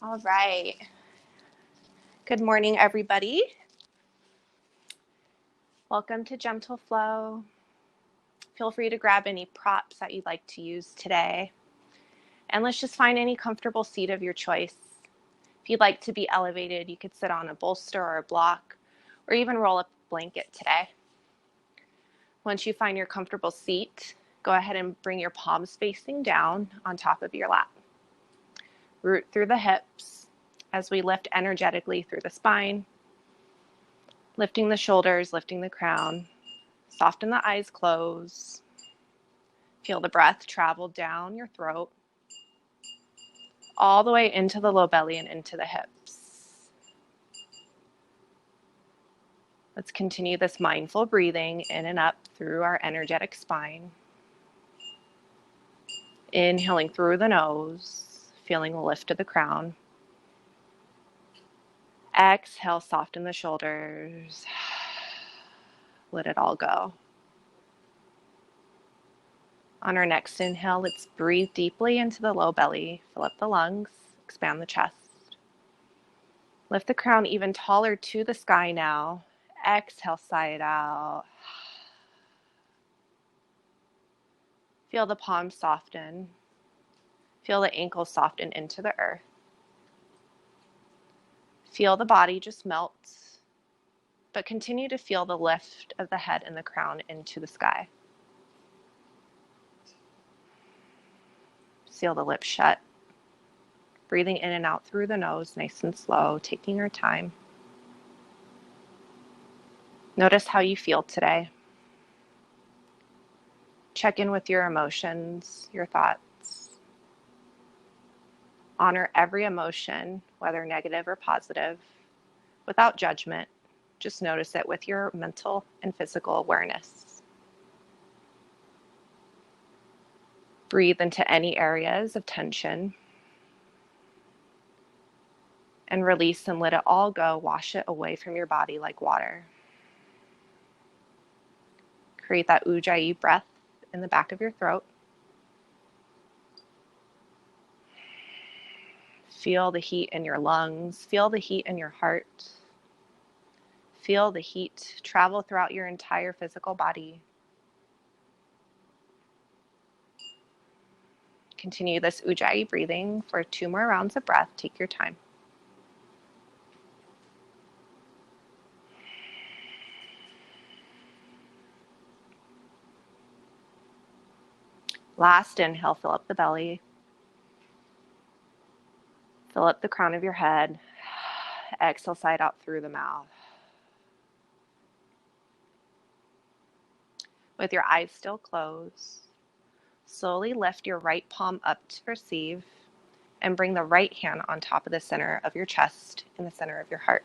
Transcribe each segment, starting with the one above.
All right. Good morning, everybody. Welcome to Gentle Flow. Feel free to grab any props that you'd like to use today. And let's just find any comfortable seat of your choice. If you'd like to be elevated, you could sit on a bolster or a block, or even roll up a blanket today. Once you find your comfortable seat, go ahead and bring your palms facing down on top of your lap. Root through the hips as we lift energetically through the spine, lifting the shoulders, lifting the crown. Soften the eyes, close. Feel the breath travel down your throat, all the way into the low belly and into the hips. Let's continue this mindful breathing in and up through our energetic spine. Inhaling through the nose, feeling the lift of the crown. Exhale, soften the shoulders. Let it all go. On our next inhale, let's breathe deeply into the low belly, fill up the lungs, expand the chest. Lift the crown even taller to the sky now. Exhale, sigh it out. Feel the palms soften. Feel the ankles soften into the earth. Feel the body just melt, but continue to feel the lift of the head and the crown into the sky. Seal the lips shut. Breathing in and out through the nose, nice and slow, taking your time. Notice how you feel today. Check in with your emotions, your thoughts. Honor every emotion, whether negative or positive, without judgment. Just notice it with your mental and physical awareness. Breathe into any areas of tension and release and let it all go. Wash it away from your body like water. Create that ujjayi breath in the back of your throat. Feel the heat in your lungs. Feel the heat in your heart. Feel the heat travel throughout your entire physical body. Continue this ujjayi breathing for 2 more rounds of breath. Take your time. Last inhale, fill up the belly. Fill up the crown of your head. Exhale, sigh it out through the mouth. With your eyes still closed, slowly lift your right palm up to receive and bring the right hand on top of the center of your chest in the center of your heart.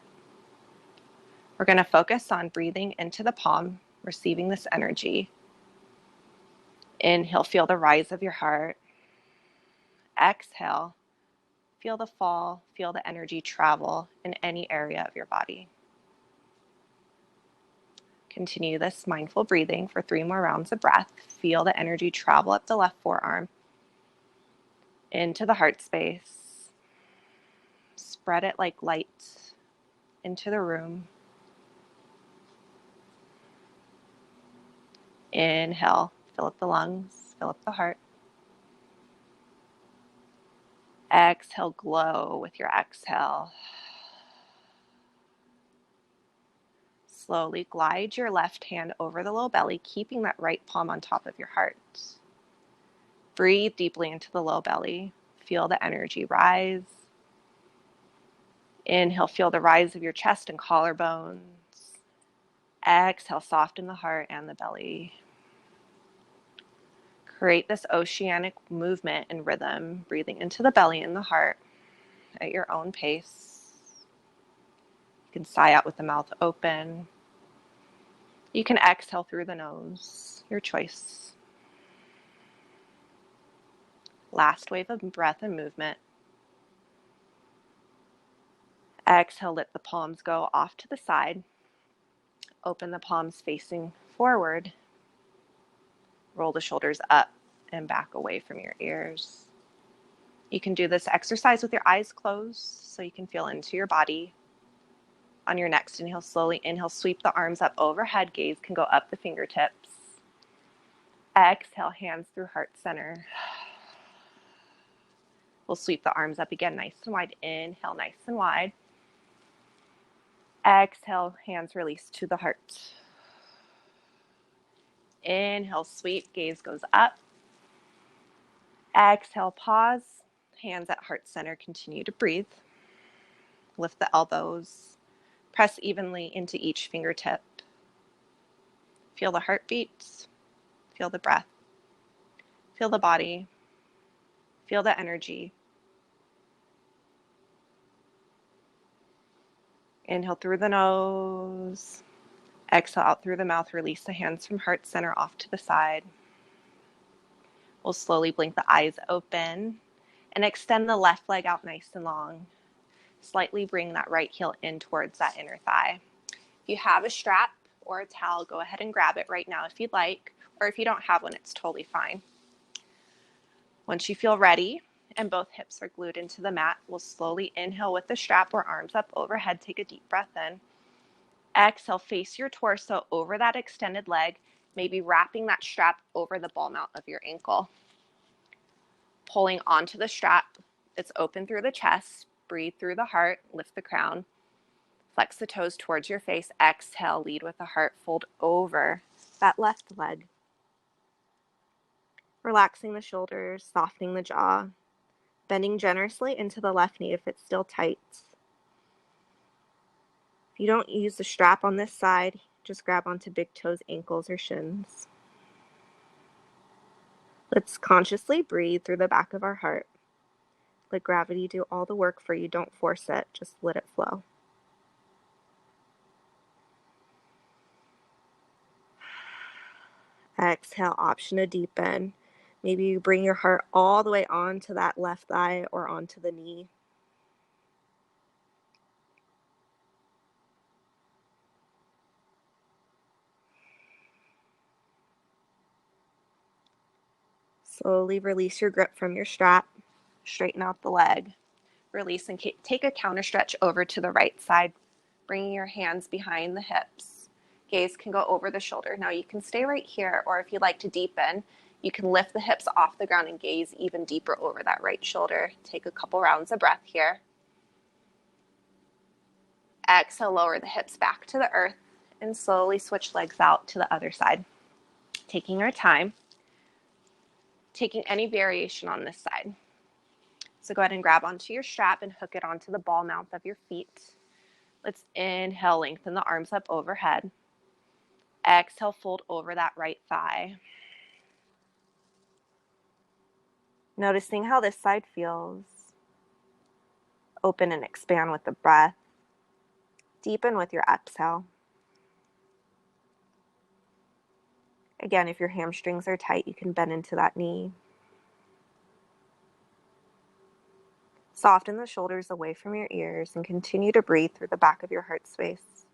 We're going to focus on breathing into the palm, receiving this energy. Inhale, feel the rise of your heart. Exhale, feel the fall, feel the energy travel in any area of your body. Continue this mindful breathing for 3 more rounds of breath. Feel the energy travel up the left forearm into the heart space. Spread it like light into the room. Inhale, fill up the lungs, fill up the heart. Exhale, glow with your exhale. Slowly glide your left hand over the low belly, keeping that right palm on top of your heart. Breathe deeply into the low belly. Feel the energy rise. Inhale, feel the rise of your chest and collarbones. Exhale, soften the heart and the belly. Create this oceanic movement and rhythm, breathing into the belly and the heart at your own pace. You can sigh out with the mouth open. You can exhale through the nose, your choice. Last wave of breath and movement. Exhale, let the palms go off to the side. Open the palms facing forward. Roll the shoulders up and back away from your ears. You can do this exercise with your eyes closed so you can feel into your body. On your next inhale, slowly inhale, sweep the arms up overhead. Gaze can go up the fingertips. Exhale, hands through heart center. We'll sweep the arms up again, nice and wide. Inhale, nice and wide. Exhale, hands release to the heart. Inhale, sweep, gaze goes up. Exhale, pause. Hands at heart center, continue to breathe. Lift the elbows. Press evenly into each fingertip. Feel the heartbeats. Feel the breath. Feel the body. Feel the energy. Inhale through the nose. Exhale out through the mouth. Release the hands from heart center off to the side. We'll slowly blink the eyes open and extend the left leg out nice and long. Slightly bring that right heel in towards that inner thigh. If you have a strap or a towel, go ahead and grab it right now if you'd like, or if you don't have one, it's totally fine. Once you feel ready and both hips are glued into the mat, we'll slowly inhale with the strap or arms up overhead. Take a deep breath in. Exhale, face your torso over that extended leg, maybe wrapping that strap over the ball mount of your ankle. Pulling onto the strap, it's open through the chest. Breathe through the heart, lift the crown. Flex the toes towards your face. Exhale, lead with the heart. Fold over that left leg. Relaxing the shoulders, softening the jaw. Bending generously into the left knee if it's still tight. If you don't use the strap on this side, just grab onto big toes, ankles, or shins. Let's consciously breathe through the back of our heart. Let gravity do all the work for you. Don't force it. Just let it flow. Exhale, option to deepen. Maybe you bring your heart all the way onto that left thigh or onto the knee. Slowly release your grip from your strap. Straighten out the leg. Release and take a counter stretch over to the right side, bringing your hands behind the hips. Gaze can go over the shoulder. Now you can stay right here, or if you'd like to deepen, you can lift the hips off the ground and gaze even deeper over that right shoulder. Take a couple rounds of breath here. Exhale, lower the hips back to the earth and slowly switch legs out to the other side. Taking our time, taking any variation on this side. So go ahead and grab onto your strap and hook it onto the ball mount of your feet. Let's inhale, lengthen the arms up overhead. Exhale, fold over that right thigh. Noticing how this side feels. Open and expand with the breath. Deepen with your exhale. Again, if your hamstrings are tight, you can bend into that knee. Soften the shoulders away from your ears and continue to breathe through the back of your heart space.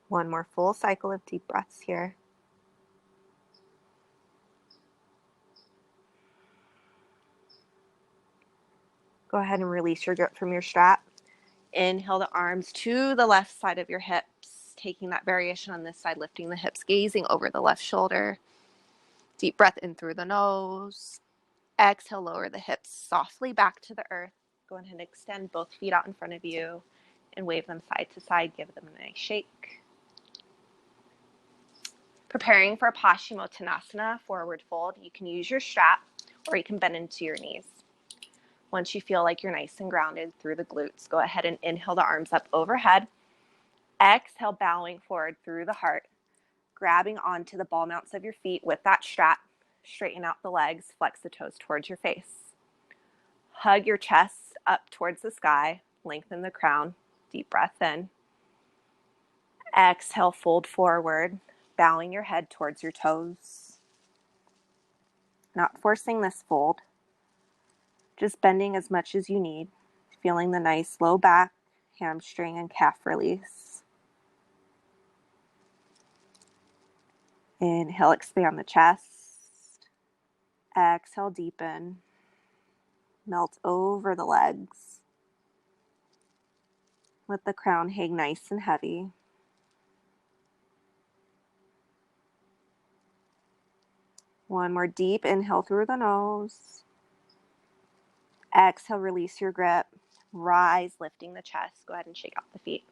One more full cycle of deep breaths here. Go ahead and release your grip from your strap. Inhale the arms to the left side of your hips, taking that variation on this side, lifting the hips, gazing over the left shoulder. Deep breath in through the nose. Exhale, lower the hips softly back to the earth. Go ahead and extend both feet out in front of you and wave them side to side. Give them a nice shake. Preparing for Pashimo Tanasana, forward fold. You can use your strap or you can bend into your knees. Once you feel like you're nice and grounded through the glutes, go ahead and inhale the arms up overhead. Exhale, bowing forward through the heart, grabbing onto the ball mounts of your feet with that strap. Straighten out the legs, flex the toes towards your face. Hug your chest up towards the sky, lengthen the crown, deep breath in. Exhale, fold forward, bowing your head towards your toes. Not forcing this fold, just bending as much as you need, feeling the nice low back, hamstring and calf release. Inhale, expand the chest. Exhale, deepen. Melt over the legs. Let the crown hang nice and heavy. One more deep inhale through the nose. Exhale, release your grip. Rise, lifting the chest. Go ahead and shake out the feet.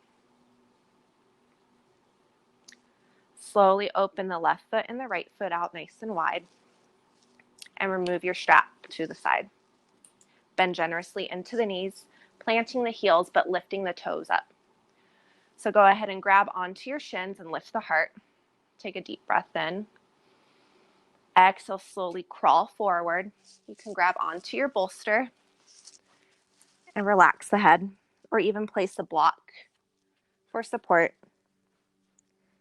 Slowly open the left foot and the right foot out nice and wide. And remove your strap to the side. Bend generously into the knees, planting the heels but lifting the toes up. So go ahead and grab onto your shins and lift the heart. Take a deep breath in. Exhale, slowly crawl forward. You can grab onto your bolster and relax the head, or even place a block for support.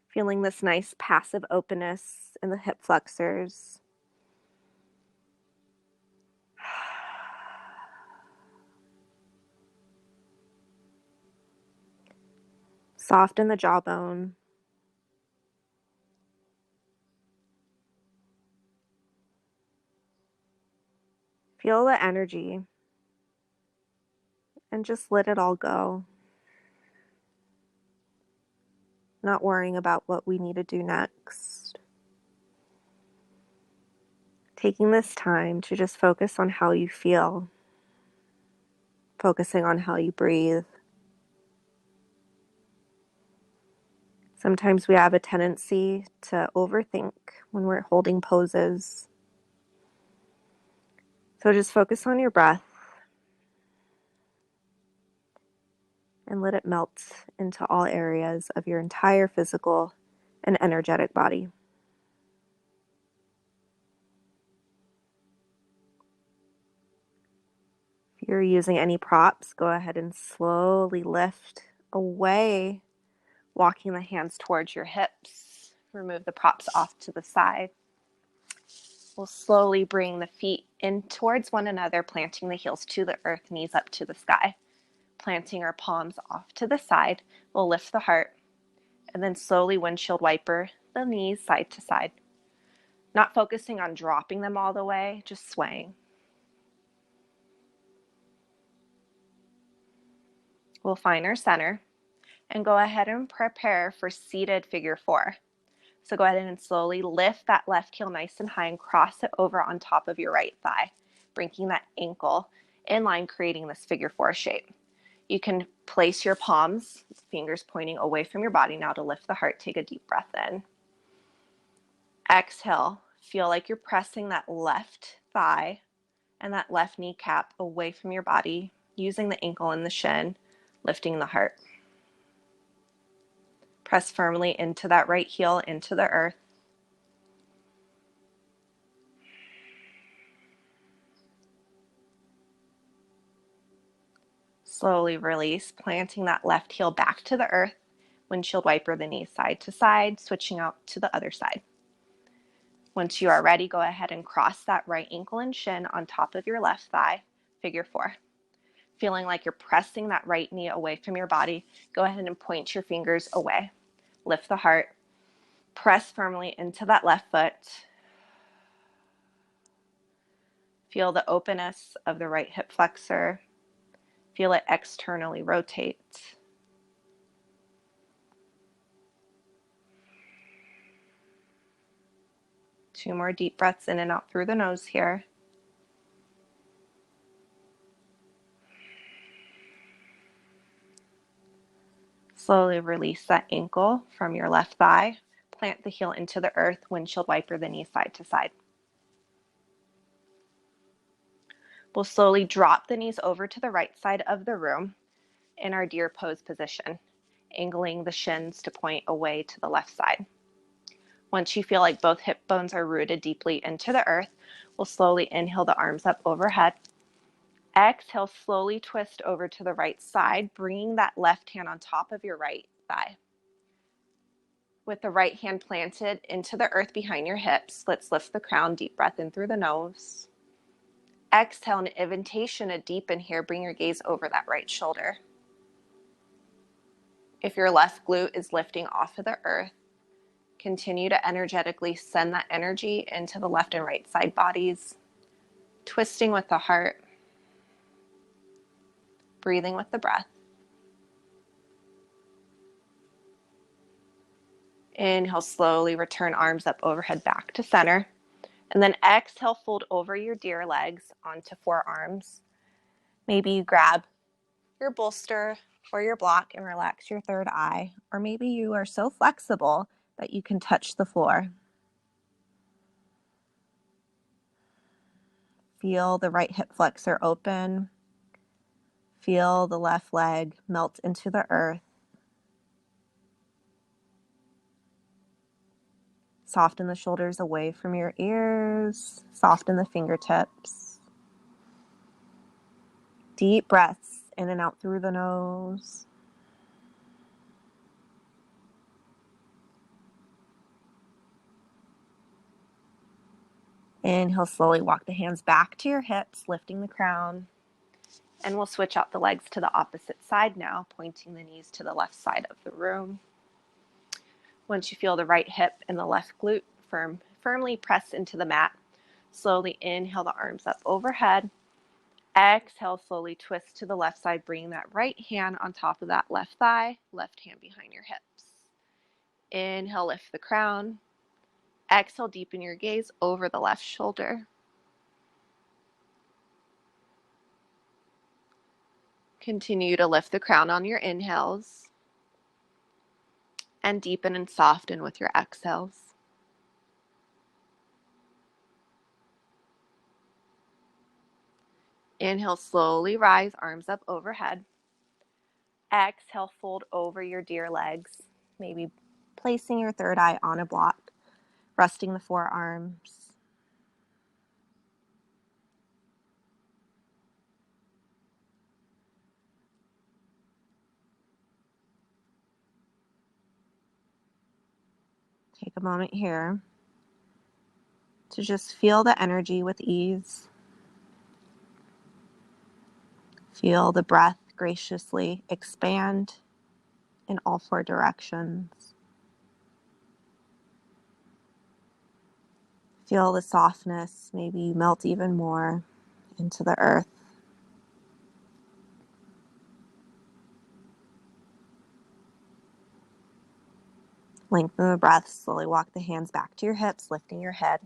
Feeling this nice passive openness in the hip flexors. Soften the jawbone. Feel the energy and just let it all go. Not worrying about what we need to do next. Taking this time to just focus on how you feel. Focusing on how you breathe. Sometimes we have a tendency to overthink when we're holding poses. So just focus on your breath and let it melt into all areas of your entire physical and energetic body. If you're using any props, go ahead and slowly lift away, walking the hands towards your hips. Remove the props off to the side. We'll slowly bring the feet in towards one another, planting the heels to the earth, knees up to the sky. Planting our palms off to the side, we'll lift the heart, and then slowly windshield wiper the knees side to side. Not focusing on dropping them all the way, just swaying. We'll find our center and go ahead and prepare for seated figure four. So go ahead and slowly lift that left heel nice and high and cross it over on top of your right thigh, bringing that ankle in line, creating this figure four shape. You can place your palms, fingers pointing away from your body now to lift the heart. Take a deep breath in. Exhale. Feel like you're pressing that left thigh and that left kneecap away from your body, using the ankle and the shin, lifting the heart. Press firmly into that right heel, into the earth. Slowly release, planting that left heel back to the earth. Windshield wiper the knees side to side, switching out to the other side. Once you are ready, go ahead and cross that right ankle and shin on top of your left thigh, figure four. Feeling like you're pressing that right knee away from your body, go ahead and point your fingers away. Lift the heart. Press firmly into that left foot. Feel the openness of the right hip flexor. Feel it externally rotate. Two more deep breaths in and out through the nose here. Slowly release that ankle from your left thigh. Plant the heel into the earth, windshield wiper the knee side to side. We'll slowly drop the knees over to the right side of the room in our deer pose position, angling the shins to point away to the left side. Once you feel like both hip bones are rooted deeply into the earth, we'll slowly inhale the arms up overhead. Exhale, slowly twist over to the right side, bringing that left hand on top of your right thigh. With the right hand planted into the earth behind your hips, let's lift the crown, deep breath in through the nose. Exhale, an invitation to deepen here, bring your gaze over that right shoulder. If your left glute is lifting off of the earth, continue to energetically send that energy into the left and right side bodies, twisting with the heart, breathing with the breath. Inhale, slowly return arms up overhead back to center. And then exhale, fold over your deer legs onto forearms. Maybe you grab your bolster or your block and relax your third eye. Or maybe you are so flexible that you can touch the floor. Feel the right hip flexor open. Feel the left leg melt into the earth. Soften the shoulders away from your ears. Soften the fingertips. Deep breaths in and out through the nose. Inhale, slowly walk the hands back to your hips, lifting the crown. And we'll switch out the legs to the opposite side now, pointing the knees to the left side of the room. Once you feel the right hip and the left glute firmly press into the mat, slowly inhale the arms up overhead. Exhale, slowly twist to the left side, bringing that right hand on top of that left thigh, left hand behind your hips. Inhale, lift the crown. Exhale, deepen your gaze over the left shoulder. Continue to lift the crown on your inhales and deepen and soften with your exhales. Inhale, slowly rise, arms up overhead. Exhale, fold over your deer legs, maybe placing your third eye on a block, resting the forearms. Take a moment here to just feel the energy with ease. Feel the breath graciously expand in all four directions. Feel the softness, maybe you melt even more into the earth. Lengthen the breath, slowly walk the hands back to your hips, lifting your head.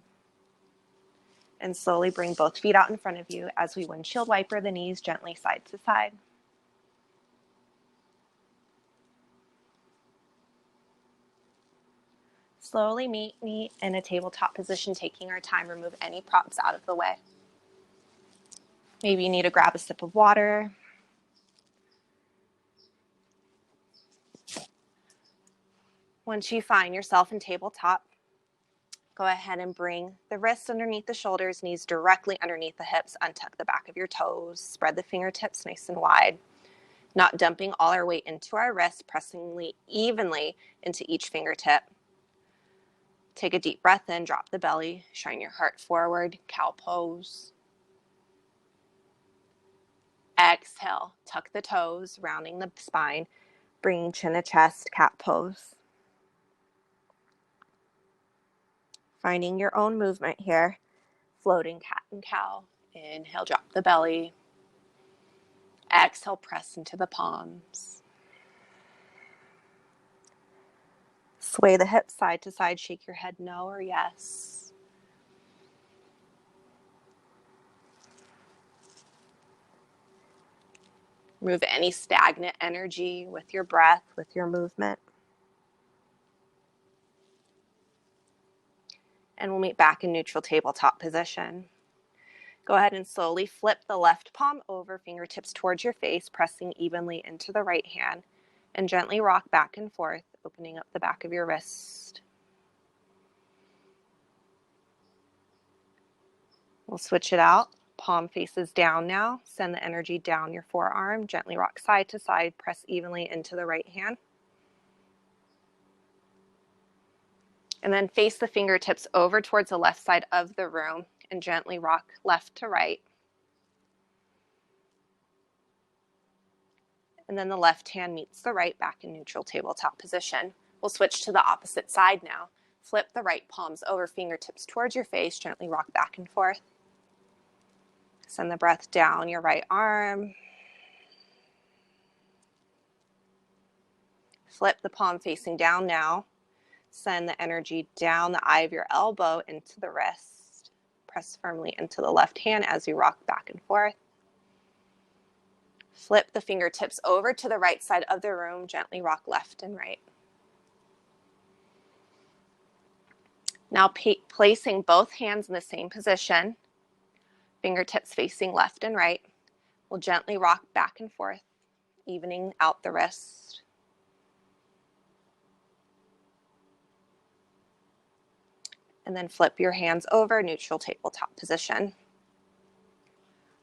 And slowly bring both feet out in front of you as we windshield wiper the knees gently side to side. Slowly meet me in a tabletop position, taking our time. Remove any props out of the way. Maybe you need to grab a sip of water. Once you find yourself in tabletop, go ahead and bring the wrists underneath the shoulders, knees directly underneath the hips. Untuck the back of your toes. Spread the fingertips nice and wide. Not dumping all our weight into our wrists, pressing evenly into each fingertip. Take a deep breath in, drop the belly, shine your heart forward, cow pose. Exhale, tuck the toes, rounding the spine, bringing chin to chest, cat pose. Finding your own movement here, floating cat and cow. Inhale, drop the belly. Exhale, press into the palms. Sway the hips side to side, shake your head no or yes. Remove any stagnant energy with your breath, with your movement. And we'll meet back in neutral tabletop position. Go ahead and slowly flip the left palm over, fingertips towards your face, pressing evenly into the right hand, and gently rock back and forth, opening up the back of your wrist. We'll switch it out. Palm faces down now. Send the energy down your forearm. Gently rock side to side. Press evenly into the right hand. And then face the fingertips over towards the left side of the room and gently rock left to right. And then the left hand meets the right back in neutral tabletop position. We'll switch to the opposite side now. Flip the right palms over, fingertips towards your face, gently rock back and forth. Send the breath down your right arm. Flip the palm facing down now. Send the energy down the eye of your elbow into the wrist. Press firmly into the left hand as you rock back and forth. Flip the fingertips over to the right side of the room. Gently rock left and right. Now placing both hands in the same position, fingertips facing left and right. We'll gently rock back and forth, evening out the wrist. And then flip your hands over, neutral tabletop position.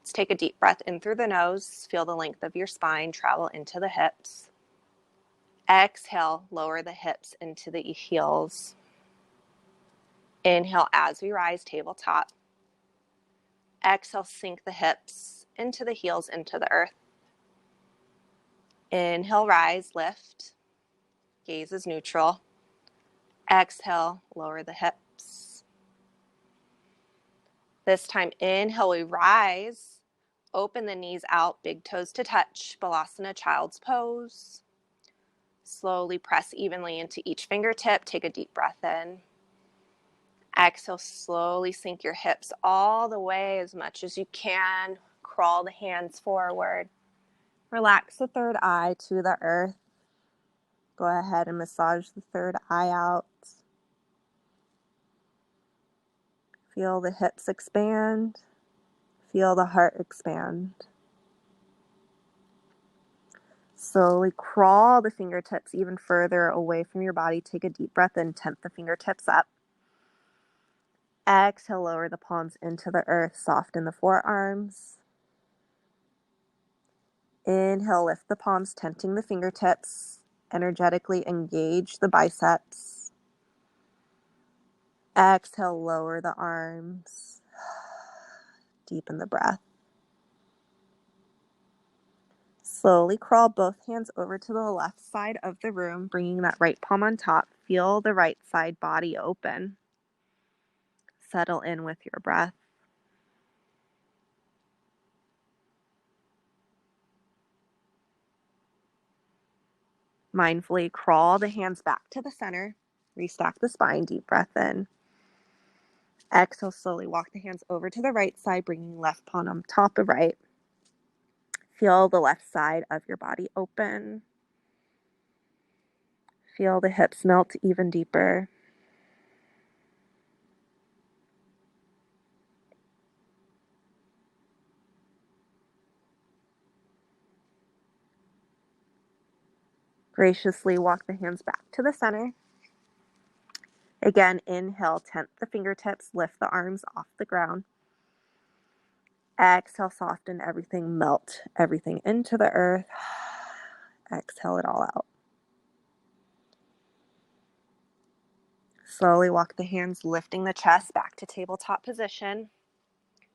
Let's take a deep breath in through the nose. Feel the length of your spine travel into the hips. Exhale, lower the hips into the heels. Inhale as we rise, tabletop. Exhale, sink the hips into the heels, into the earth. Inhale, rise, lift. Gaze is neutral. Exhale, lower the hips. This time, inhale, we rise. Open the knees out, big toes to touch. Balasana, child's pose. Slowly press evenly into each fingertip. Take a deep breath in. Exhale, slowly sink your hips all the way as much as you can. Crawl the hands forward. Relax the third eye to the earth. Go ahead and massage the third eye out. Feel the hips expand. Feel the heart expand. Slowly crawl the fingertips even further away from your body. Take a deep breath in. Tent the fingertips up. Exhale, lower the palms into the earth. Soften the forearms. Inhale, lift the palms, tenting the fingertips. Energetically engage the biceps. Exhale, lower the arms. Deepen the breath. Slowly crawl both hands over to the left side of the room, bringing that right palm on top. Feel the right side body open. Settle in with your breath. Mindfully crawl the hands back to the center. Restack the spine. Deep breath in. Exhale, slowly walk the hands over to the right side, bringing left palm on top of right. Feel the left side of your body open. Feel the hips melt even deeper. Graciously walk the hands back to the center. Again, inhale, tent the fingertips, lift the arms off the ground. Exhale, soften everything, melt everything into the earth. Exhale it all out. Slowly walk the hands, lifting the chest back to tabletop position.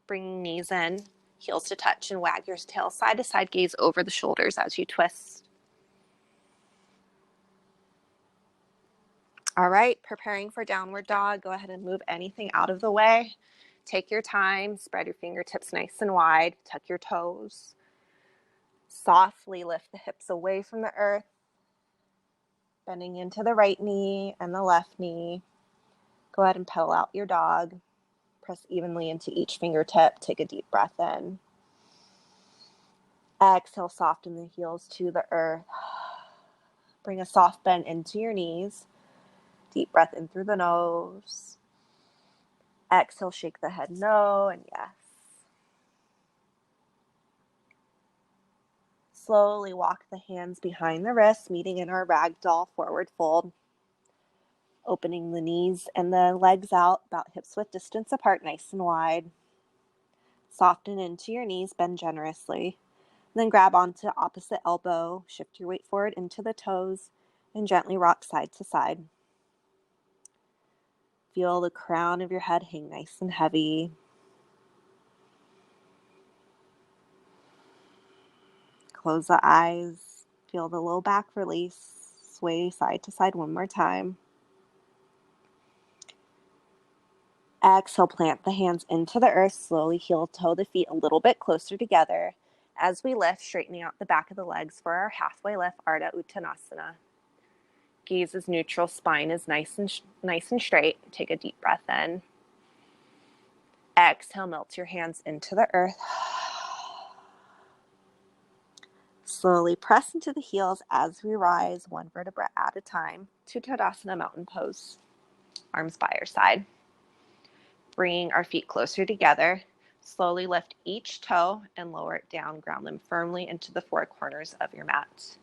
Bringing knees in, heels to touch, and wag your tail side to side. Gaze over the shoulders as you twist. All right, preparing for downward dog. Go ahead and move anything out of the way. Take your time. Spread your fingertips nice and wide. Tuck your toes. Softly lift the hips away from the earth. Bending into the right knee and the left knee. Go ahead and pedal out your dog. Press evenly into each fingertip. Take a deep breath in. Exhale, soften the heels to the earth. Bring a soft bend into your knees. Deep breath in through the nose. Exhale, shake the head no and yes. Slowly walk the hands behind the wrists, meeting in our ragdoll forward fold. Opening the knees and the legs out, about hips width distance apart, nice and wide. Soften into your knees, bend generously. Then grab onto opposite elbow, shift your weight forward into the toes, and gently rock side to side. Feel the crown of your head hang nice and heavy. Close the eyes. Feel the low back release. Sway side to side one more time. Exhale, plant the hands into the earth. Slowly heel toe the feet a little bit closer together. As we lift, straightening out the back of the legs for our halfway lift, Arda Uttanasana. Gaze is neutral, spine is nice and straight. Take a deep breath in. Exhale, melt your hands into the earth. Slowly press into the heels as we rise, one vertebra at a time, to Tadasana, mountain pose. Arms by your side. Bringing our feet closer together. Slowly lift each toe and lower it down. Ground them firmly into the four corners of your mat.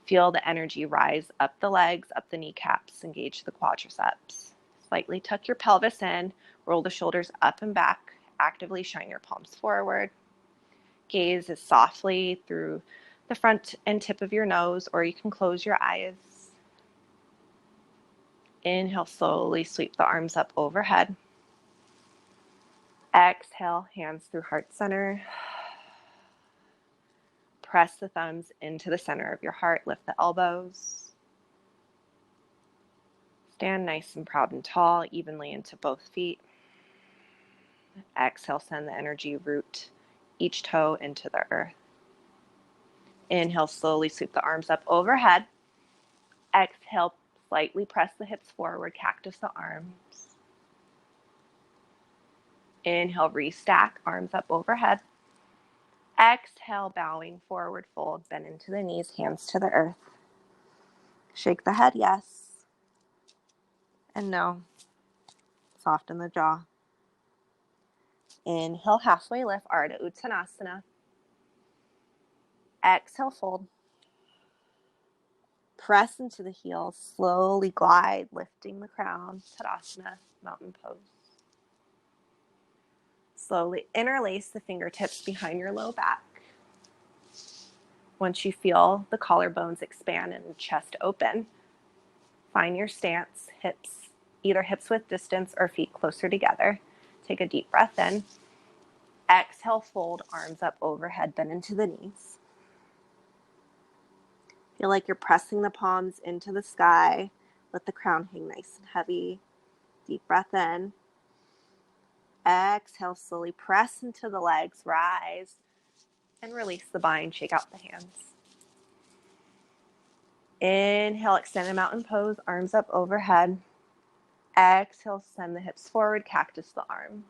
Feel the energy rise up the legs, up the kneecaps, engage the quadriceps. Slightly tuck your pelvis in, roll the shoulders up and back, actively shine your palms forward. Gaze is softly through the front and tip of your nose, or you can close your eyes. Inhale, slowly sweep the arms up overhead. Exhale, hands through heart center. Press the thumbs into the center of your heart. Lift the elbows. Stand nice and proud and tall, evenly into both feet. Exhale, send the energy, root each toe into the earth. Inhale, slowly sweep the arms up overhead. Exhale, slightly press the hips forward, cactus the arms. Inhale, restack, arms up overhead. Exhale, bowing forward, fold, bend into the knees, hands to the earth. Shake the head, yes. And no. Soften the jaw. Inhale, halfway lift, Arda Uttanasana. Exhale, fold. Press into the heels, slowly glide, lifting the crown, Tadasana, mountain pose. Slowly interlace the fingertips behind your low back. Once you feel the collarbones expand and the chest open, find your stance, either hips width distance or feet closer together. Take a deep breath in. Exhale, fold, arms up overhead, bend into the knees. Feel like you're pressing the palms into the sky. Let the crown hang nice and heavy. Deep breath in. Exhale, slowly press into the legs, rise, and release the bind. Shake out the hands. Inhale, extended mountain pose, arms up overhead. Exhale, send the hips forward, cactus the arms.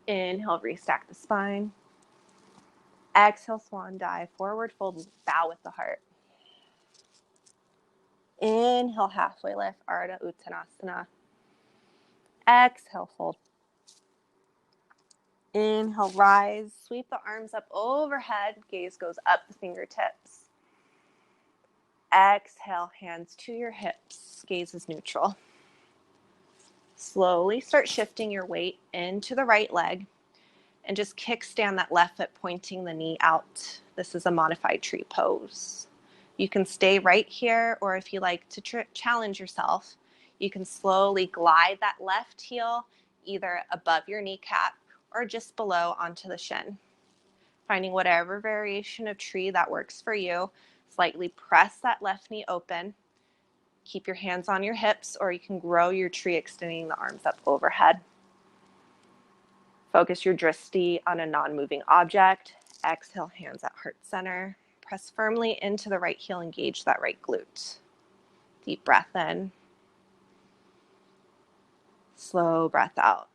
Inhale, restack the spine. Exhale, swan dive, forward fold, bow with the heart. Inhale, halfway lift, Arda Uttanasana. Exhale, fold. Inhale, rise, sweep the arms up overhead, gaze goes up the fingertips. Exhale, hands to your hips, gaze is neutral. Slowly start shifting your weight into the right leg and just kickstand that left foot, pointing the knee out. This is a modified tree pose. You can stay right here, or if you like to challenge yourself, you can slowly glide that left heel either above your kneecap or just below onto the shin. Finding whatever variation of tree that works for you. Slightly press that left knee open. Keep your hands on your hips, or you can grow your tree, extending the arms up overhead. Focus your drishti on a non-moving object. Exhale, hands at heart center. Press firmly into the right heel, engage that right glute. Deep breath in. Slow breath out.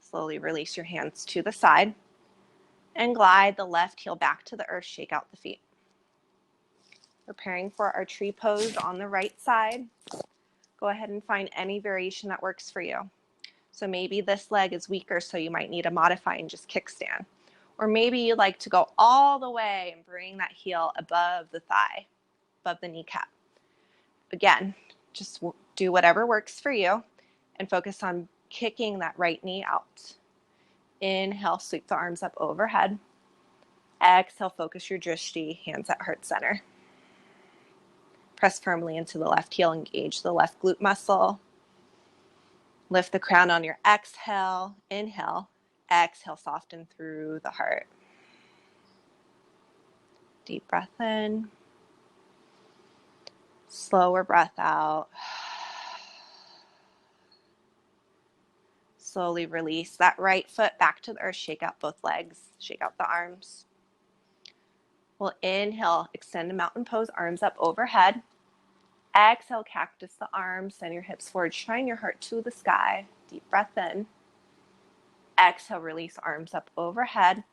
Slowly release your hands to the side and glide the left heel back to the earth. Shake out the feet. Preparing for our tree pose on the right side. Go ahead and find any variation that works for you. So maybe this leg is weaker, so you might need to modify and just kickstand. Or maybe you like to go all the way and bring that heel above the thigh, above the kneecap. Again, just do whatever works for you and focus on kicking that right knee out. Inhale, sweep the arms up overhead. Exhale, focus your drishti, hands at heart center. Press firmly into the left heel, engage the left glute muscle. Lift the crown on your exhale. Inhale. Exhale, soften through the heart. Deep breath in. Slower breath out. Slowly release that right foot back to the earth. Shake out both legs. Shake out the arms. We'll inhale, extend to mountain pose, arms up overhead. Exhale, cactus the arms, send your hips forward, shine your heart to the sky. Deep breath in. Exhale, release, arms up overhead.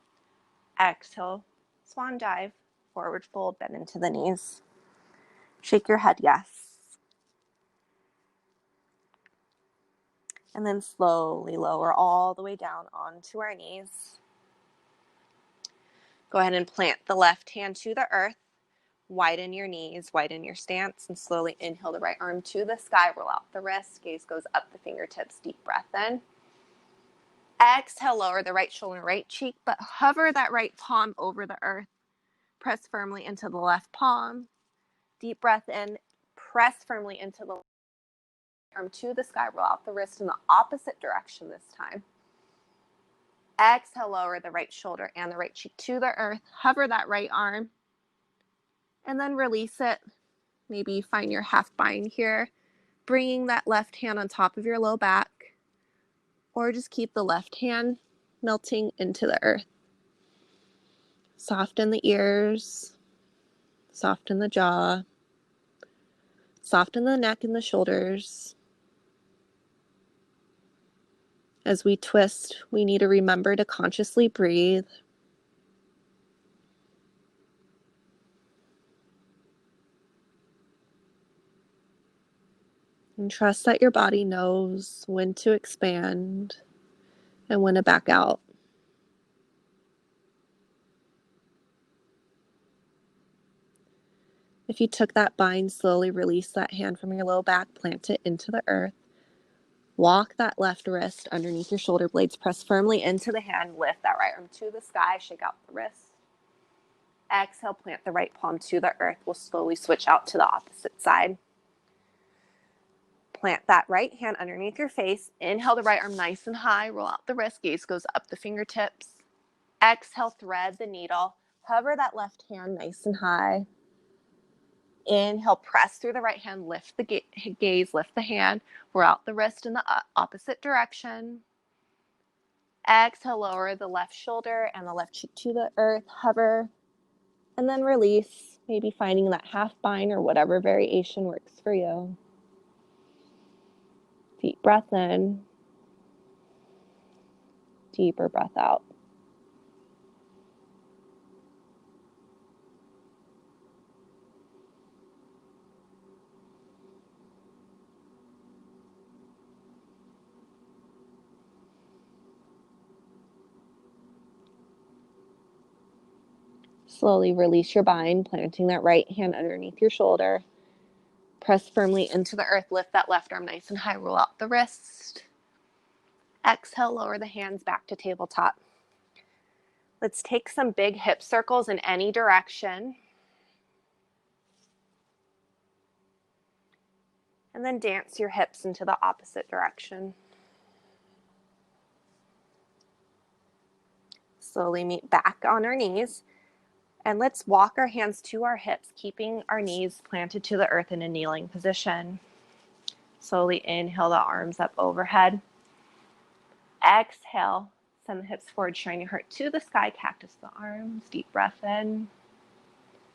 Exhale, swan dive, forward fold, bend into the knees. Shake your head, yes. And then slowly lower all the way down onto our knees. Go ahead and plant the left hand to the earth. Widen your knees, widen your stance, and slowly inhale the right arm to the sky. Roll out the wrist, gaze goes up the fingertips, deep breath in. Exhale, lower the right shoulder, right cheek, but hover that right palm over the earth. Press firmly into the left palm. Deep breath in, press firmly into the arm to the sky. Roll out the wrist in the opposite direction this time. Exhale, lower the right shoulder and the right cheek to the earth. Hover that right arm and then release it. Maybe find your half bind here, bringing that left hand on top of your low back, or just keep the left hand melting into the earth. Soften the ears, soften the jaw, soften the neck and the shoulders. As we twist, we need to remember to consciously breathe. And trust that your body knows when to expand and when to back out. If you took that bind, slowly release that hand from your low back, plant it into the earth. Walk that left wrist underneath your shoulder blades, press firmly into the hand, lift that right arm to the sky, shake out the wrist. Exhale, plant the right palm to the earth. We'll slowly switch out to the opposite side. Plant that right hand underneath your face. Inhale the right arm nice and high. Roll out the wrist. Gaze goes up the fingertips. Exhale, thread the needle. Hover that left hand nice and high. Inhale, press through the right hand. Lift the gaze, lift the hand. Roll out the wrist in the opposite direction. Exhale, lower the left shoulder and the left cheek to the earth. Hover. And then release. Maybe finding that half bind or whatever variation works for you. Deep breath in, deeper breath out. Slowly release your bind, planting that right hand underneath your shoulder. Press firmly into the earth, lift that left arm nice and high, roll out the wrist. Exhale, lower the hands back to tabletop. Let's take some big hip circles in any direction. And then dance your hips into the opposite direction. Slowly meet back on our knees. And let's walk our hands to our hips, keeping our knees planted to the earth in a kneeling position. Slowly inhale the arms up overhead. Exhale, send the hips forward, shine your heart to the sky, cactus the arms, deep breath in.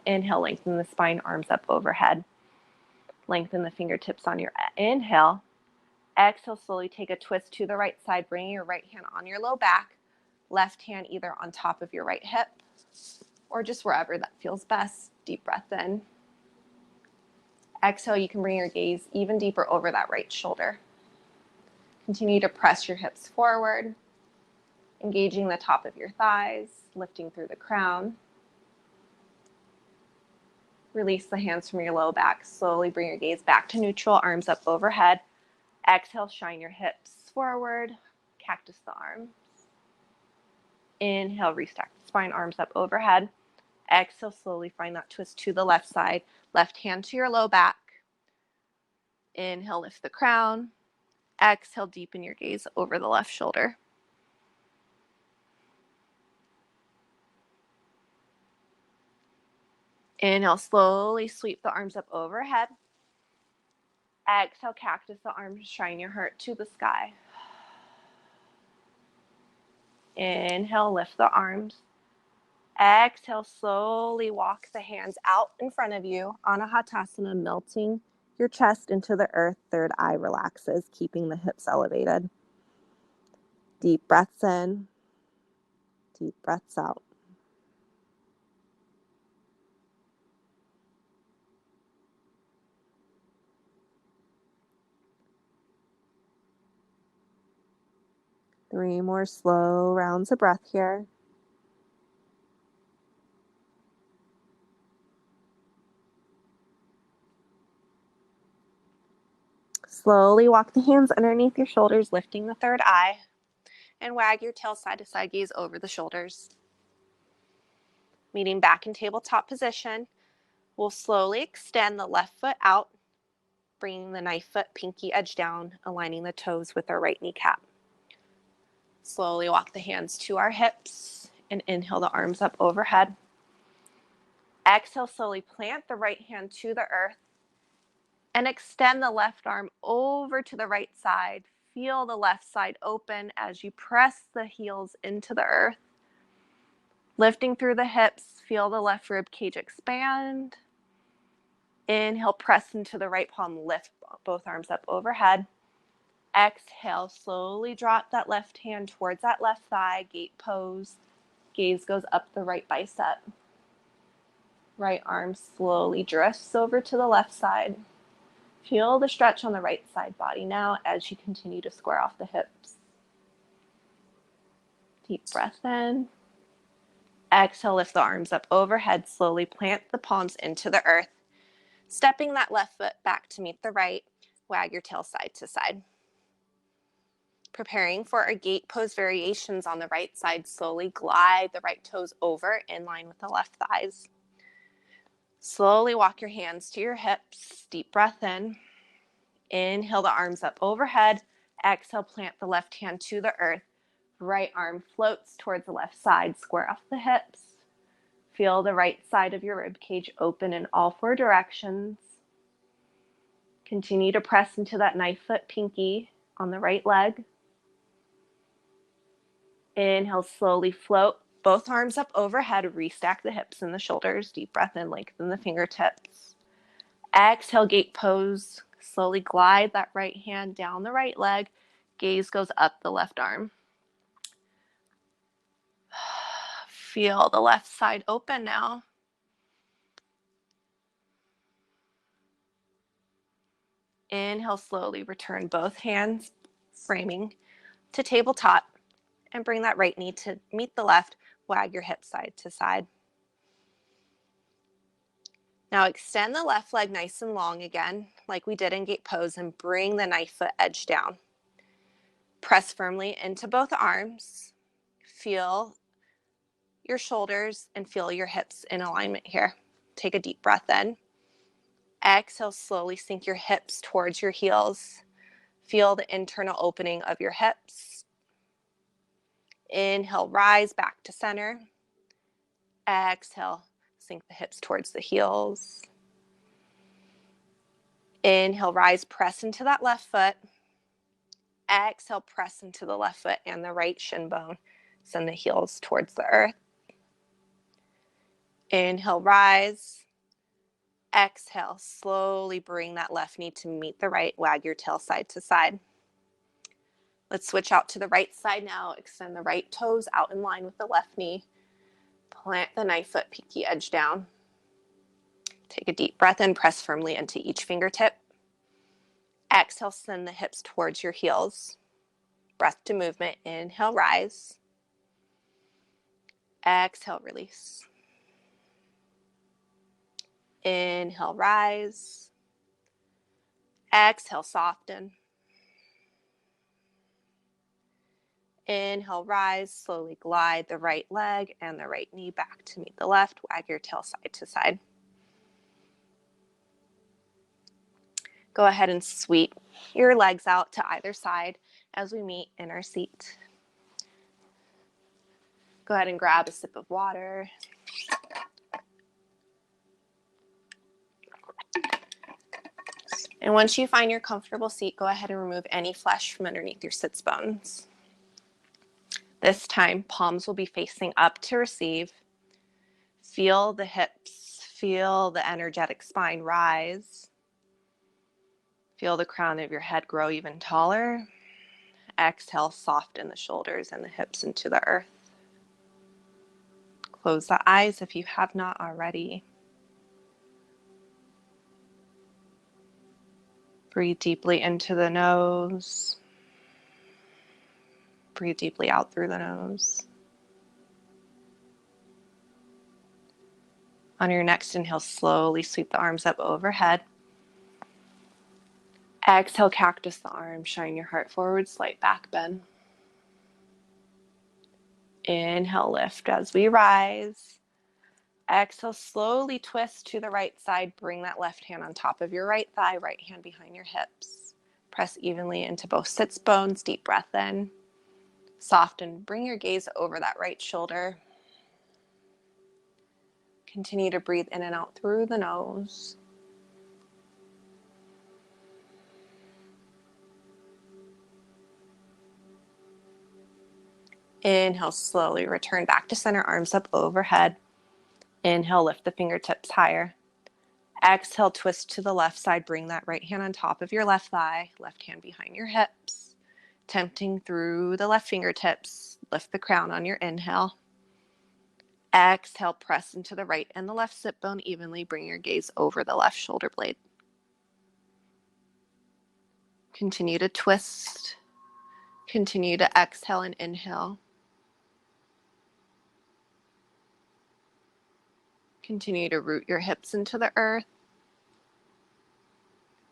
Inhale, lengthen the spine, arms up overhead. Lengthen the fingertips on your inhale. Exhale, slowly take a twist to the right side, bringing your right hand on your low back, left hand either on top of your right hip or just wherever that feels best. Deep breath in. Exhale, you can bring your gaze even deeper over that right shoulder. Continue to press your hips forward, engaging the top of your thighs, lifting through the crown. Release the hands from your low back. Slowly bring your gaze back to neutral, arms up overhead. Exhale, shine your hips forward, cactus the arms. Inhale, restack the spine, arms up overhead. Exhale, slowly find that twist to the left side. Left hand to your low back. Inhale, lift the crown. Exhale, deepen your gaze over the left shoulder. Inhale, slowly sweep the arms up overhead. Exhale, cactus the arms, shine your heart to the sky. Inhale, lift the arms. Exhale, slowly walk the hands out in front of you. Anahatasana, melting your chest into the earth. Third eye relaxes, keeping the hips elevated. Deep breaths in, deep breaths out. Three more slow rounds of breath here. Slowly walk the hands underneath your shoulders, lifting the third eye, and wag your tail side to side, gaze over the shoulders. Meeting back in tabletop position, we'll slowly extend the left foot out, bringing the knife foot pinky edge down, aligning the toes with our right kneecap. Slowly walk the hands to our hips and inhale the arms up overhead. Exhale, slowly plant the right hand to the earth and extend the left arm over to the right side. Feel the left side open as you press the heels into the earth. Lifting through the hips, feel the left rib cage expand. Inhale, press into the right palm, lift both arms up overhead. Exhale, slowly drop that left hand towards that left thigh, gate pose. Gaze goes up the right bicep. Right arm slowly drifts over to the left side. Feel the stretch on the right side body now as you continue to square off the hips. Deep breath in. Exhale, lift the arms up overhead. Slowly plant the palms into the earth. Stepping that left foot back to meet the right. Wag your tail side to side. Preparing for our gate pose variations on the right side. Slowly glide the right toes over in line with the left thighs. Slowly walk your hands to your hips. Deep breath in. Inhale the arms up overhead. Exhale, plant the left hand to the earth. Right arm floats towards the left side. Square off the hips. Feel the right side of your rib cage open in all four directions. Continue to press into that knife foot pinky on the right leg. Inhale, slowly float both arms up overhead. Restack the hips and the shoulders. Deep breath in, lengthen the fingertips. Exhale, gate pose. Slowly glide that right hand down the right leg. Gaze goes up the left arm. Feel the left side open now. Inhale, slowly return both hands, framing to tabletop, and bring that right knee to meet the left. Wag your hips side to side. Now extend the left leg nice and long again, like we did in gate pose, and bring the knife foot edge down. Press firmly into both arms. Feel your shoulders and feel your hips in alignment here. Take a deep breath in. Exhale, slowly sink your hips towards your heels. Feel the internal opening of your hips. Inhale, rise back to center. Exhale, sink the hips towards the heels. Inhale, rise, press into that left foot. Exhale, press into the left foot and the right shin bone. Send the heels towards the earth. Inhale, rise. Exhale, slowly bring that left knee to meet the right. Wag your tail side to side. Let's switch out to the right side now. Extend the right toes out in line with the left knee. Plant the knife foot, pinky edge down. Take a deep breath in, press firmly into each fingertip. Exhale, send the hips towards your heels. Breath to movement. Inhale, rise. Exhale, release. Inhale, rise. Exhale, soften. Inhale, rise. Slowly glide the right leg and the right knee back to meet the left. Wag your tail side to side. Go ahead and sweep your legs out to either side as we meet in our seat. Go ahead and grab a sip of water. And once you find your comfortable seat, go ahead and remove any flesh from underneath your sits bones. This time, palms will be facing up to receive. Feel the hips, feel the energetic spine rise. Feel the crown of your head grow even taller. Exhale, soften the shoulders and the hips into the earth. Close the eyes if you have not already. Breathe deeply into the nose. Breathe deeply out through the nose. On your next inhale, slowly sweep the arms up overhead. Exhale, cactus the arms, shine your heart forward, slight back bend. Inhale, lift as we rise. Exhale, slowly twist to the right side. Bring that left hand on top of your right thigh, right hand behind your hips. Press evenly into both sits bones. Deep breath in. Soften. Bring your gaze over that right shoulder. Continue to breathe in and out through the nose. Inhale, slowly return back to center, arms up overhead. Inhale, lift the fingertips higher. Exhale, twist to the left side. Bring that right hand on top of your left thigh, left hand behind your hips. Tempting through the left fingertips. Lift the crown on your inhale. Exhale, press into the right and the left sit bone evenly. Bring your gaze over the left shoulder blade. Continue to twist. Continue to exhale and inhale. Continue to root your hips into the earth.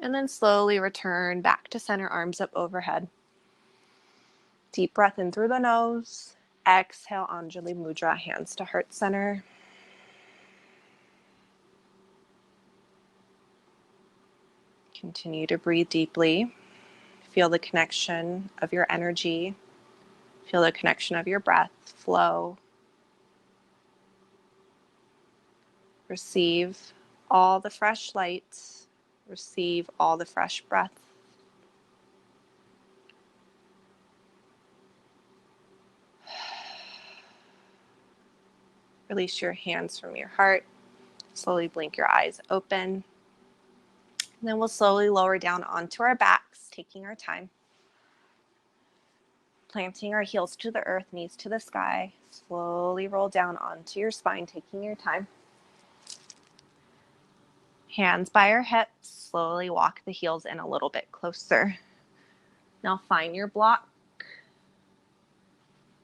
And then slowly return back to center, arms up overhead. Deep breath in through the nose. Exhale, Anjali Mudra, hands to heart center. Continue to breathe deeply. Feel the connection of your energy. Feel the connection of your breath flow. Receive all the fresh light. Receive all the fresh breath. Release your hands from your heart. Slowly blink your eyes open. And then we'll slowly lower down onto our backs, taking our time. Planting our heels to the earth, knees to the sky. Slowly roll down onto your spine, taking your time. Hands by our hips. Slowly walk the heels in a little bit closer. Now find your block.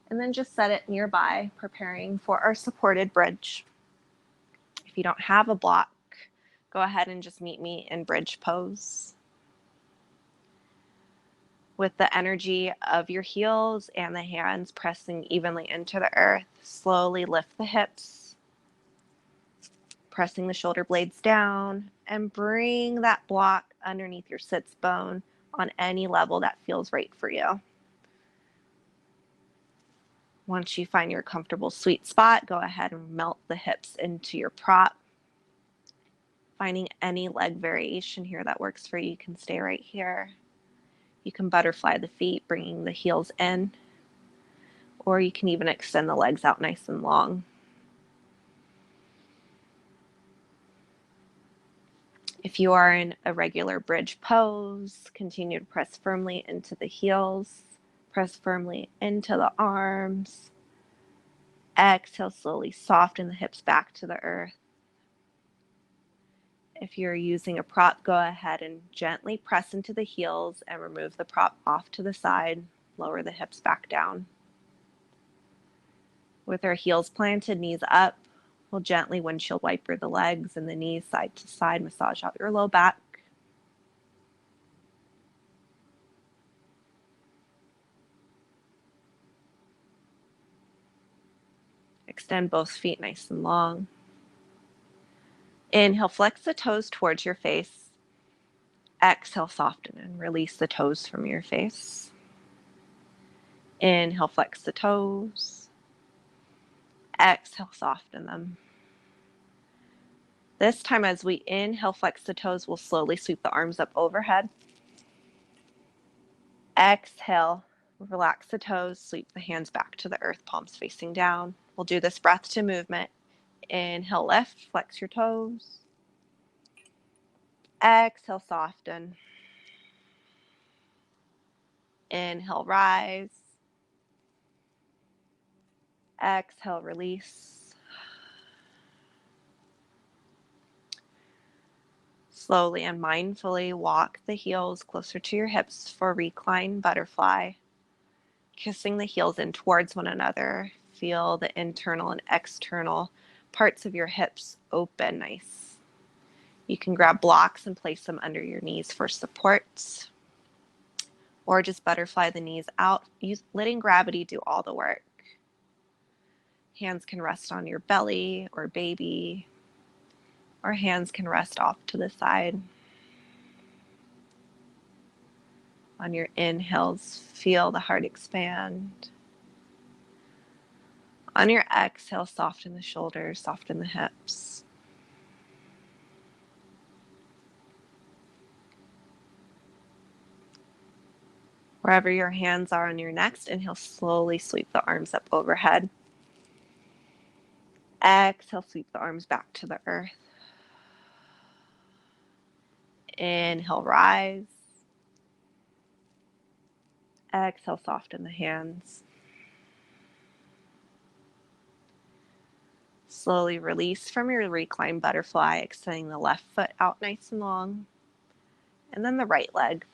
And then just set it nearby, preparing for our supported bridge. If you don't have a block, go ahead and just meet me in bridge pose. With the energy of your heels and the hands pressing evenly into the earth, slowly lift the hips, pressing the shoulder blades down, and bring that block underneath your sits bone on any level that feels right for you. Once you find your comfortable sweet spot, go ahead and melt the hips into your prop. Finding any leg variation here that works for you, you can stay right here. You can butterfly the feet, bringing the heels in, or you can even extend the legs out nice and long. If you are in a regular bridge pose, continue to press firmly into the heels, press firmly into the arms. Exhale, slowly soften the hips back to the earth. If you're using a prop, go ahead and gently press into the heels and remove the prop off to the side. Lower the hips back down. With our heels planted, knees up, we'll gently windshield wiper the legs and the knees side to side, massage out your low back. Extend both feet nice and long. Inhale, flex the toes towards your face. Exhale, soften and release the toes from your face. Inhale, flex the toes. Exhale, soften them. This time, as we inhale, flex the toes, we'll slowly sweep the arms up overhead. Exhale, relax the toes, sweep the hands back to the earth, palms facing down. We'll do this breath to movement. Inhale, lift, flex your toes. Exhale, soften. Inhale, rise. Exhale, release. Slowly and mindfully walk the heels closer to your hips for Recline Butterfly. Kissing the heels in towards one another. Feel the internal and external parts of your hips open nice. You can grab blocks and place them under your knees for support, or just butterfly the knees out, letting gravity do all the work. Hands can rest on your belly or baby, or hands can rest off to the side. On your inhales, feel the heart expand. On your exhale, soften the shoulders, soften the hips. Wherever your hands are on your next inhale, slowly sweep the arms up overhead. Exhale, sweep the arms back to the earth. Inhale, rise. Exhale, soften the hands. Slowly release from your recline butterfly, extending the left foot out nice and long. And then the right leg.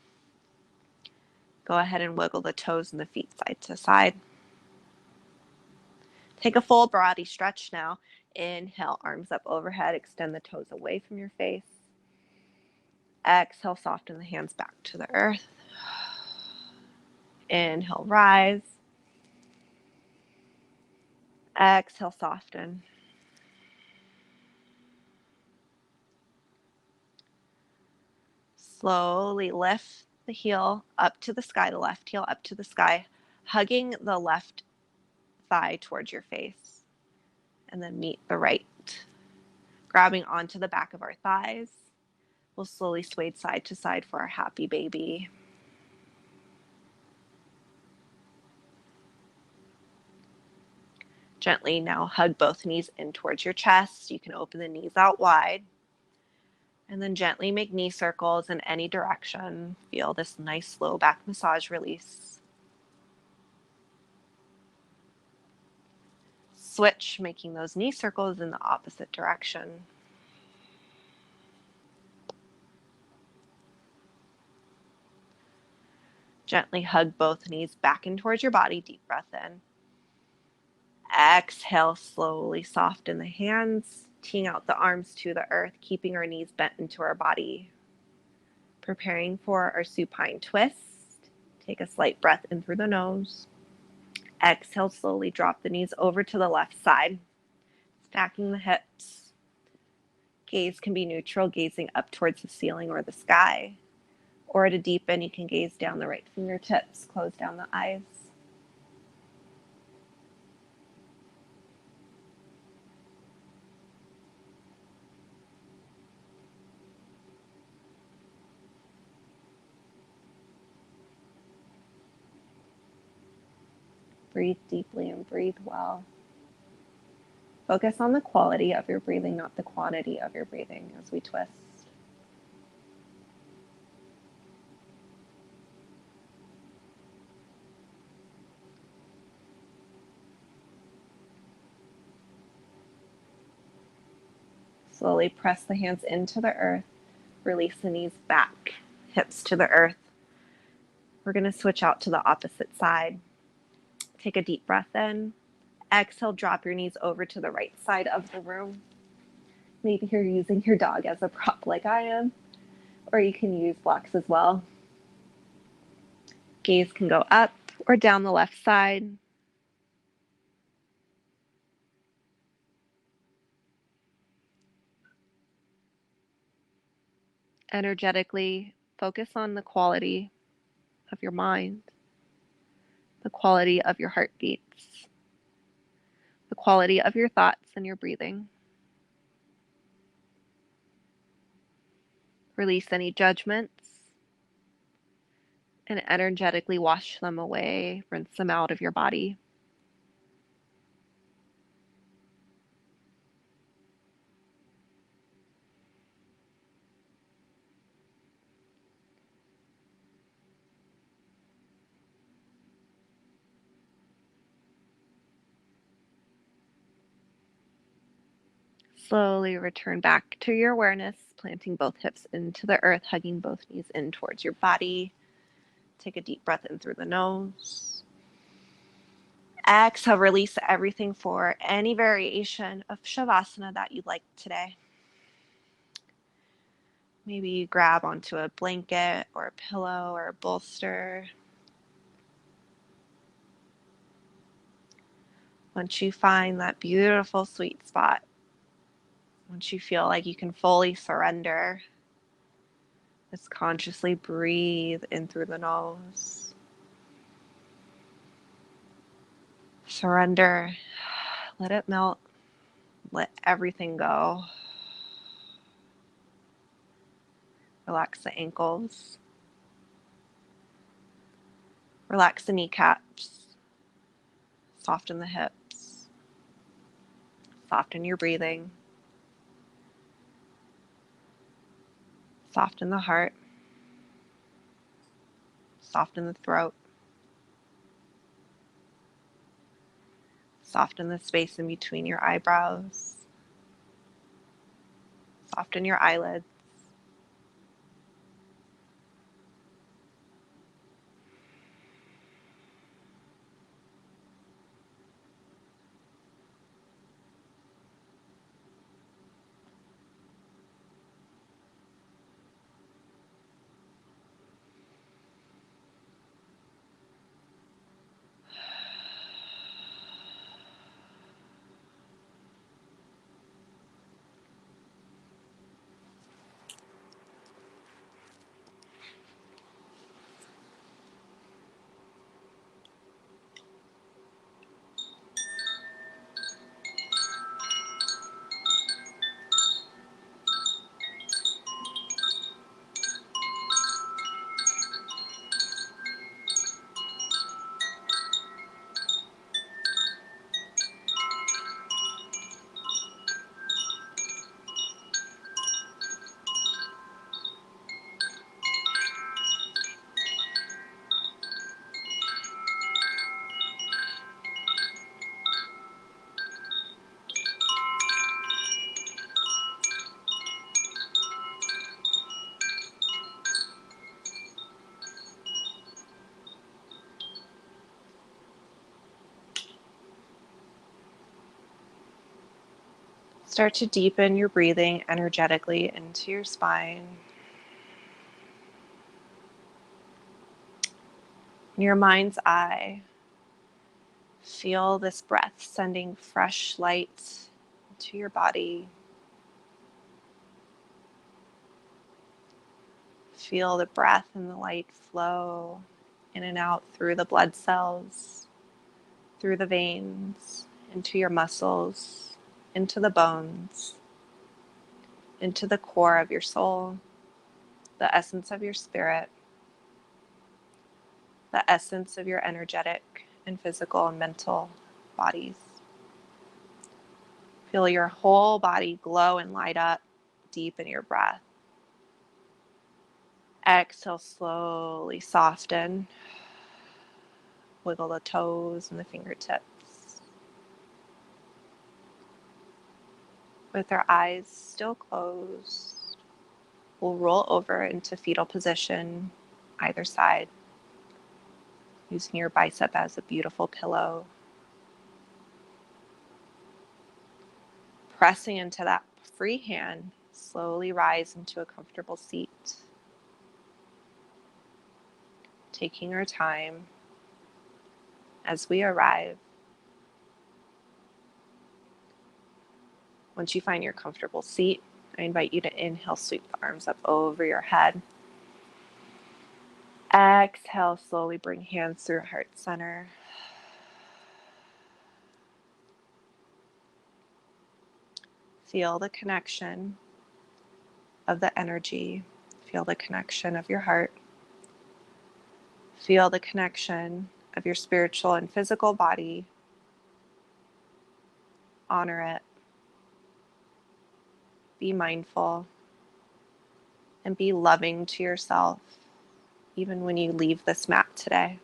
Go ahead and wiggle the toes and the feet side to side. Take a full body stretch now. Inhale, arms up overhead, extend the toes away from your face. Exhale, soften the hands back to the earth. Inhale, rise. Exhale, soften. Slowly lift the heel up to the sky, the left heel up to the sky, hugging the left thigh towards your face. And then meet the right. Grabbing onto the back of our thighs. We'll slowly sway side to side for our happy baby. Gently now hug both knees in towards your chest. You can open the knees out wide. And then gently make knee circles in any direction. Feel this nice slow back massage release. Switch, making those knee circles in the opposite direction. Gently hug both knees back in towards your body. Deep breath in. Exhale, slowly soften the hands, teeing out the arms to the earth, keeping our knees bent into our body. Preparing for our supine twist. Take a slight breath in through the nose. Exhale, slowly drop the knees over to the left side, stacking the hips. Gaze can be neutral, gazing up towards the ceiling or the sky. Or to deepen, you can gaze down the right fingertips, close down the eyes. Breathe deeply and breathe well. Focus on the quality of your breathing, not the quantity of your breathing as we twist. Slowly press the hands into the earth. Release the knees back, hips to the earth. We're going to switch out to the opposite side. Take a deep breath in. Exhale, drop your knees over to the right side of the room. Maybe you're using your dog as a prop like I am, or you can use blocks as well. Gaze can go up or down the left side. Energetically focus on the quality of your mind, the quality of your heartbeats, the quality of your thoughts and your breathing. Release any judgments and energetically wash them away, rinse them out of your body. Slowly return back to your awareness, planting both hips into the earth, hugging both knees in towards your body. Take a deep breath in through the nose. Exhale, release everything for any variation of Shavasana that you'd like today. Maybe you grab onto a blanket or a pillow or a bolster. Once you find that beautiful sweet spot, once you feel like you can fully surrender, just consciously breathe in through the nose. Surrender. Let it melt. Let everything go. Relax the ankles. Relax the kneecaps. Soften the hips. Soften your breathing. Soften the heart. Soften the throat. Soften the space in between your eyebrows. Soften your eyelids. Start to deepen your breathing energetically into your spine. In your mind's eye, feel this breath sending fresh light to your body. Feel the breath and the light flow in and out through the blood cells, through the veins, into your muscles, into the bones, into the core of your soul, the essence of your spirit, the essence of your energetic and physical and mental bodies. Feel your whole body glow and light up deep in your breath. Exhale, slowly soften. Wiggle the toes and the fingertips. With our eyes still closed, we'll roll over into fetal position, either side, using your bicep as a beautiful pillow. Pressing into that free hand, slowly rise into a comfortable seat. Taking our time as we arrive. Once you find your comfortable seat, I invite you to inhale, sweep the arms up over your head. Exhale, slowly bring hands through heart center. Feel the connection of the energy Feel the connection of your heart. Feel the connection of your spiritual and physical body. Honor it. Be mindful and be loving to yourself, even when you leave this mat today.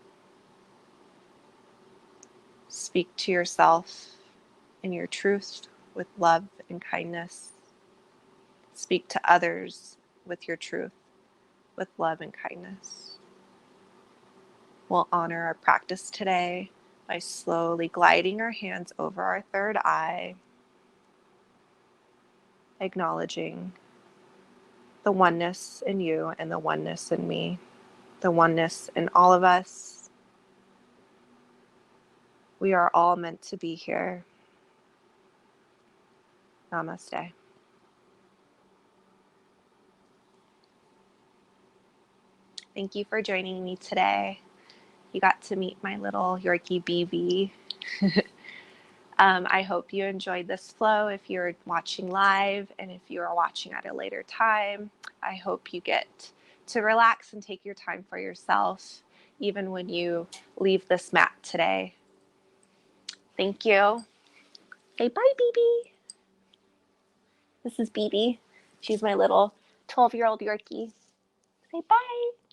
Speak to yourself in your truth with love and kindness. Speak to others with your truth, with love and kindness. We'll honor our practice today by slowly gliding our hands over our third eye, acknowledging the oneness in you and the oneness in me, the oneness in all of us. We are all meant to be here. Namaste. Thank you for joining me today. You got to meet my little Yorkie BB. I hope you enjoyed this flow if you're watching live, and if you are watching at a later time, I hope you get to relax and take your time for yourself, even when you leave this mat today. Thank you. Say bye, BB. This is BB. She's my little 12-year-old Yorkie. Say bye.